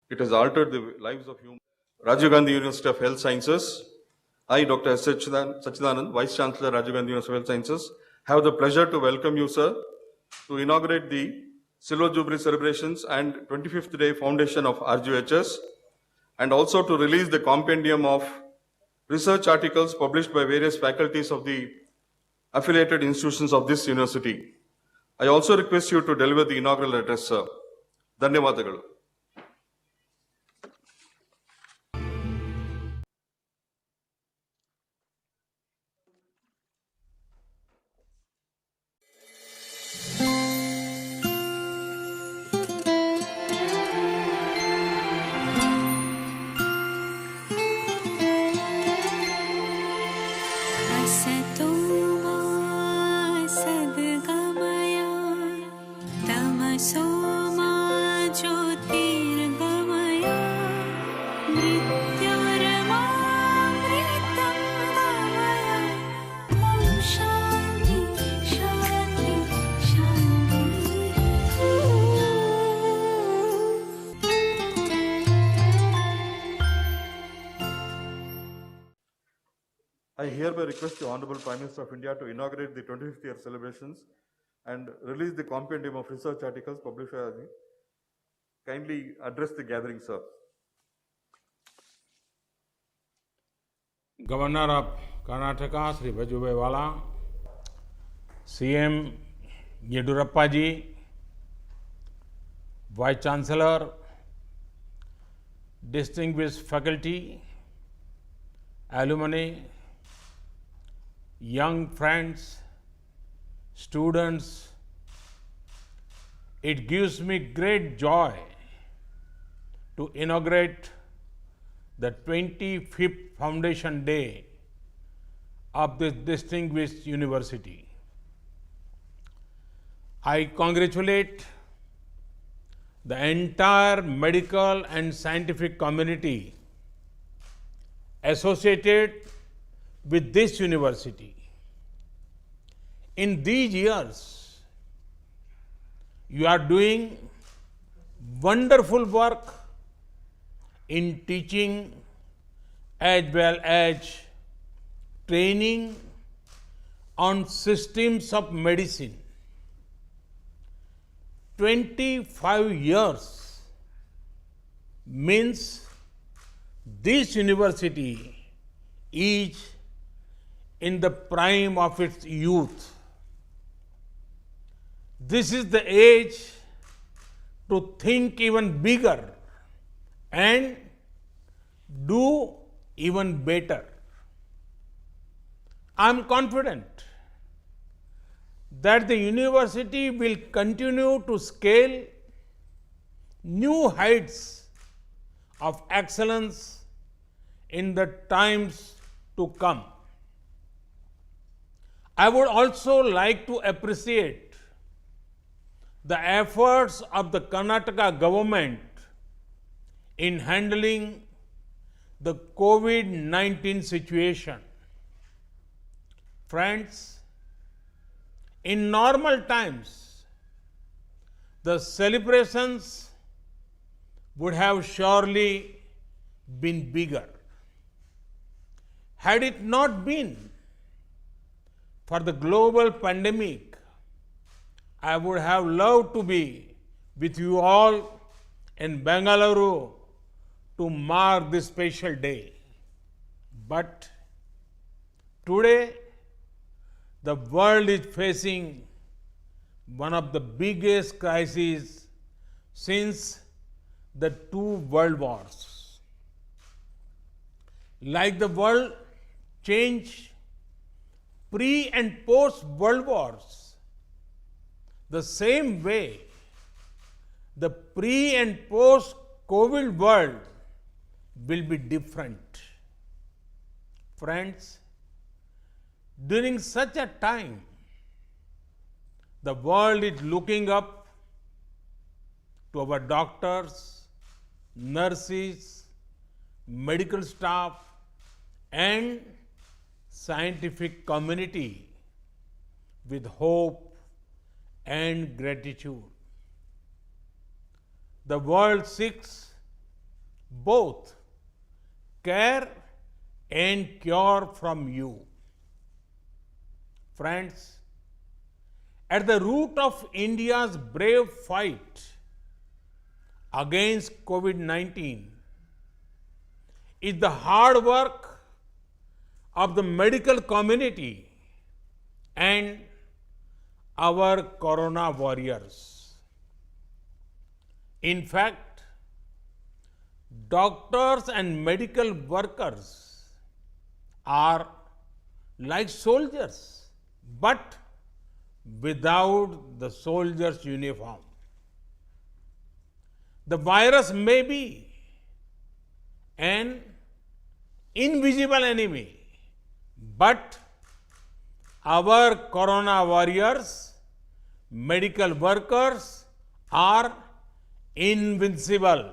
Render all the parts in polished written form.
It has altered the lives of humans. Rajiv Gandhi University of Health Sciences. I, Dr. S. Sachidanand, Vice Chancellor, Rajiv Gandhi University of Health Sciences, have the pleasure to welcome you, sir, to inaugurate the Silver Jubilee celebrations and 25th day foundation of RGHS, and also to release the compendium of research articles published by various faculties of the affiliated institutions of this university. I also request you to deliver the inaugural address, sir. ಧನ್ಯವಾದಗಳು. असतो मा सद्गमय तमसो मा ज्योतिर्गमय मृत्युर्मामृतं गमय ॐ शान्ति शान्ति I hereby request the Honorable Prime Minister of India to inaugurate the 25th year celebrations and release the compendium of research articles published by the. Kindly address the gathering, sir. Governor of Karnataka, Sri Vajubhai Vala, CM Yedurappa ji, Vice Chancellor, distinguished faculty, alumni, young friends, students, it gives me great joy to inaugurate the 25th Foundation Day of this distinguished university. I congratulate the entire medical and scientific community associated with this university. In these years, you are doing wonderful work in teaching as well as training on systems of medicine. 25 years means this university is in the prime of its youth. This is the age to think even bigger and do even better. I am confident that the university will continue to scale new heights of excellence in the times to come. I would also like to appreciate the efforts of the Karnataka government in handling the COVID-19 situation. Friends, in normal times, the celebrations would have surely been bigger. Had it not been for the global pandemic, I would have loved to be with you all in Bengaluru to mark this special day. But today, the world is facing one of the biggest crises since the two world wars. Like the world changed pre and post world wars, the same way the pre and post COVID world will be different. Friends, during such a time, the world is looking up to our doctors, nurses, medical staff, and scientific community with hope and gratitude. The world seeks both care and cure from you. Friends, at the root of India's brave fight against COVID 19 is the hard work of the medical community and our corona warriors. In fact, doctors and medical workers are like soldiers, but without the soldier's uniform. The virus may be an invisible enemy, but our corona warriors, medical workers are invincible.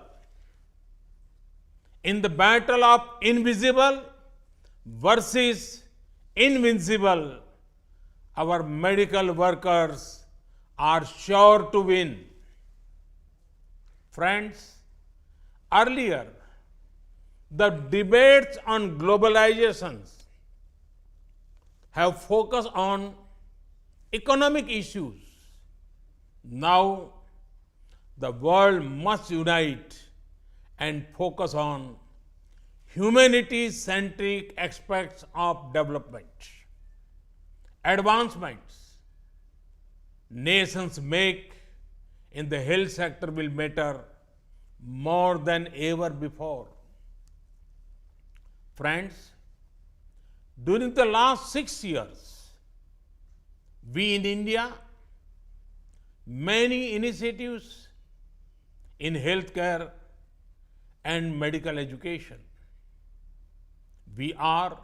In the battle of invisible versus invincible, our medical workers are sure to win. Friends, earlier, the debates on globalizations have focused on economic issues. Now, the world must unite and focus on humanity-centric aspects of development. Advancements nations make in the health sector will matter more than ever before. Friends, during the last 6 years, we in India, many initiatives in healthcare and medical education. We are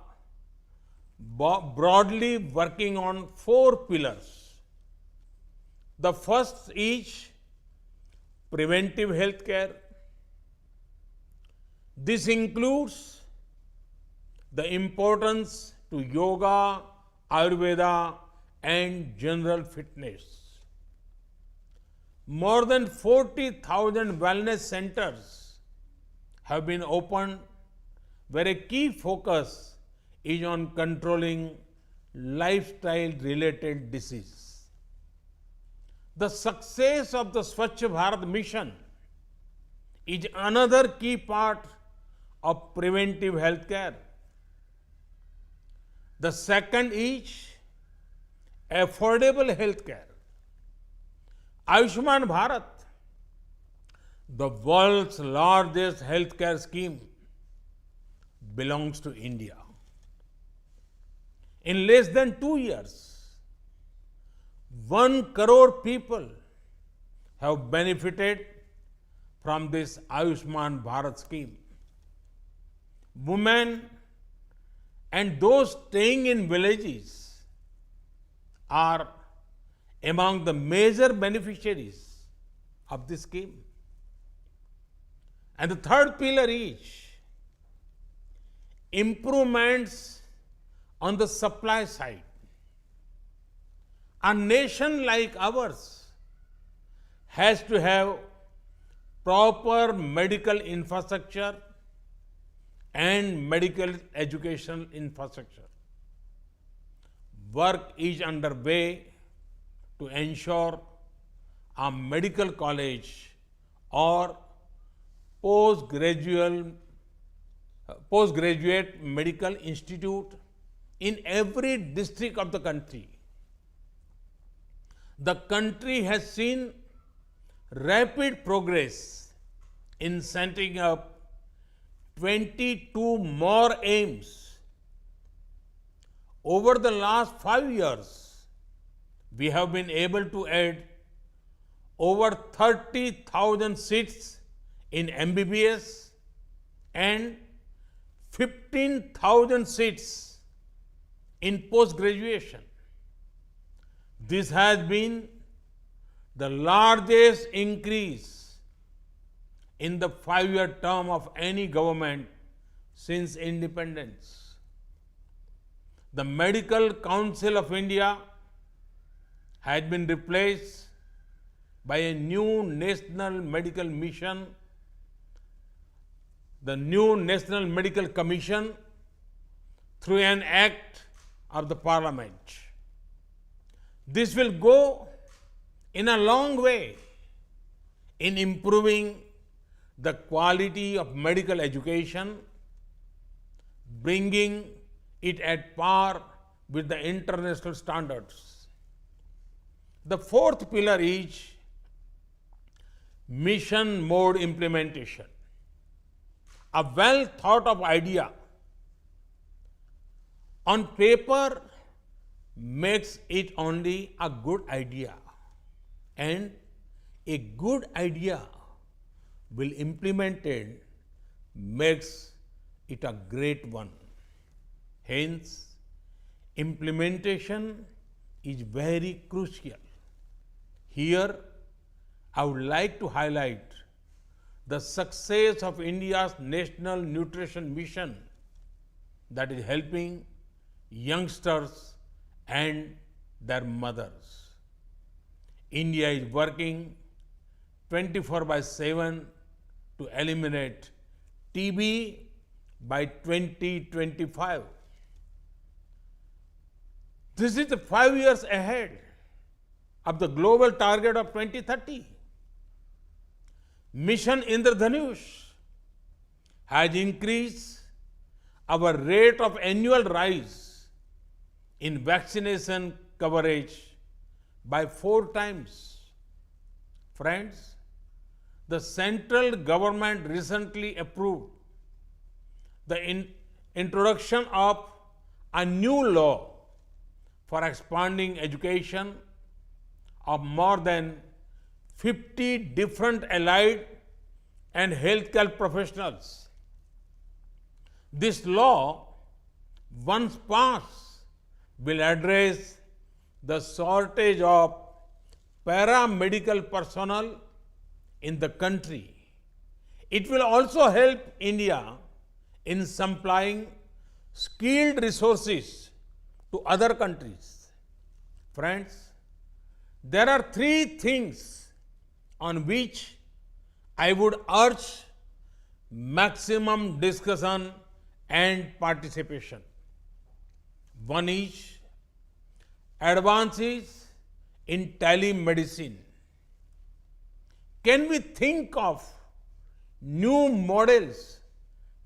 broadly working on 4 pillars. The first is preventive healthcare. This includes the importance to yoga, Ayurveda, and general fitness. More than 40,000 wellness centers have been opened where a key focus is on controlling lifestyle related disease. The success of the Swachh Bharat mission is another key part of preventive healthcare. The second is affordable healthcare. Ayushman Bharat, the world's largest healthcare scheme, belongs to India. In less than 2 years, 1 crore people have benefited from this Ayushman Bharat scheme. Women and those staying in villages are among the major beneficiaries of this scheme. And the third pillar is improvements on the supply side. A nation like ours has to have proper medical infrastructure and medical educational infrastructure. Work is underway to ensure a medical college or postgraduate medical institute in every district of the country. The country has seen rapid progress in setting up 22 more AIIMS. Over the last 5 years, we have been able to add over 30,000 seats in MBBS and 15,000 seats in post-graduation. This has been the largest increase in the 5-year term of any government since independence. The Medical Council of India has been replaced by a new national medical mission the new National Medical Commission through an act of the Parliament. This will go in a long way in improving the quality of medical education, bringing it at par with the international standards. The fourth pillar is mission mode implementation. A well thought of idea on paper makes it only a good idea, and a good idea will implemented makes it a great one. Hence, implementation is very crucial. Here, I would like to highlight the success of India's National Nutrition Mission that is helping youngsters and their mothers. India is working 24/7 to eliminate TB by 2025. This is 5 years ahead of the global target of 2030. Mission Indradhanush has increased our rate of annual rise in vaccination coverage by 4 times. Friends, the central government recently approved the introduction of a new law for expanding education of more than 50 different allied and healthcare professionals. This law, once passed, will address the shortage of paramedical personnel in the country. It will also help India in supplying skilled resources to other countries. Friends, there are 3 things on which I would urge maximum discussion and participation. One is advances in telemedicine. Can we think of new models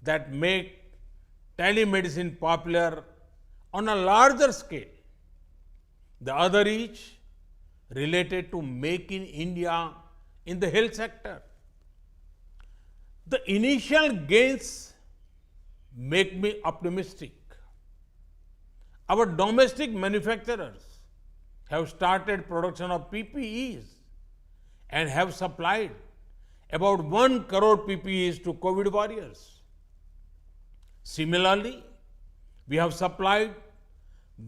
that make telemedicine popular on a larger scale? The other is related to making India in the health sector. The initial gains make me optimistic. Our domestic manufacturers have started production of PPEs and have supplied about 1 crore PPEs to COVID warriors. Similarly, we have supplied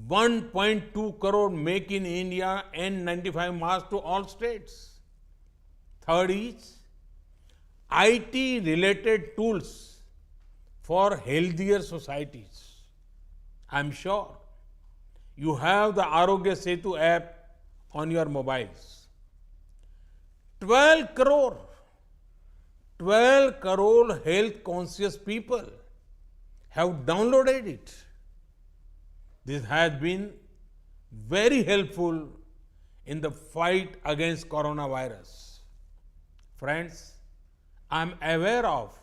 1.2 crore Make in India N95 masks to all states. Third is IT related tools for healthier societies. I am sure you have the Arogya Setu app on your mobiles. 12 crore health conscious people have downloaded it. This has been very helpful in the fight against coronavirus. Friends, I am aware of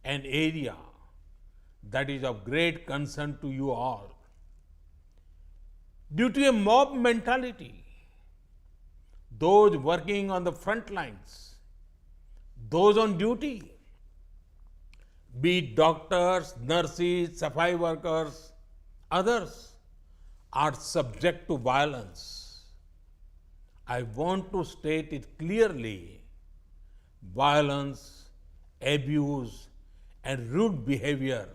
an area that is of great concern to you all. Due to a mob mentality, those working on the front lines, those on duty, be it doctors, nurses, safai workers, others, are subject to violence. I want to state it clearly. Violence, abuse, and rude behavior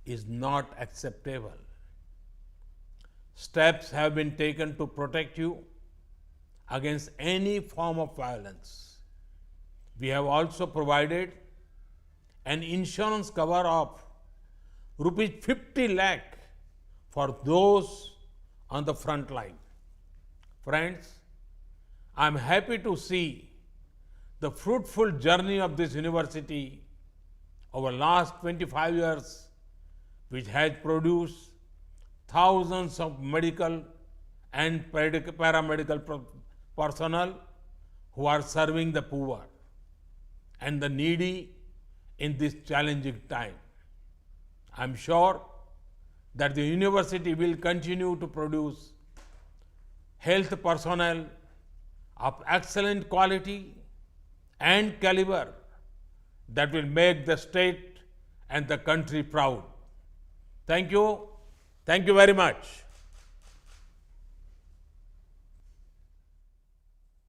is not acceptable. Steps have been taken to protect you against any form of violence. We have also provided an insurance cover of rupees 50 lakh for those on the front line. Friends, I am happy to see the fruitful journey of this university over last 25 years, which has produced thousands of medical and paramedical personnel who are serving the poor and the needy in this challenging time. I'm sure that the university will continue to produce health personnel of excellent quality and caliber that will make the state and the country proud. Thank you. Thank you very much.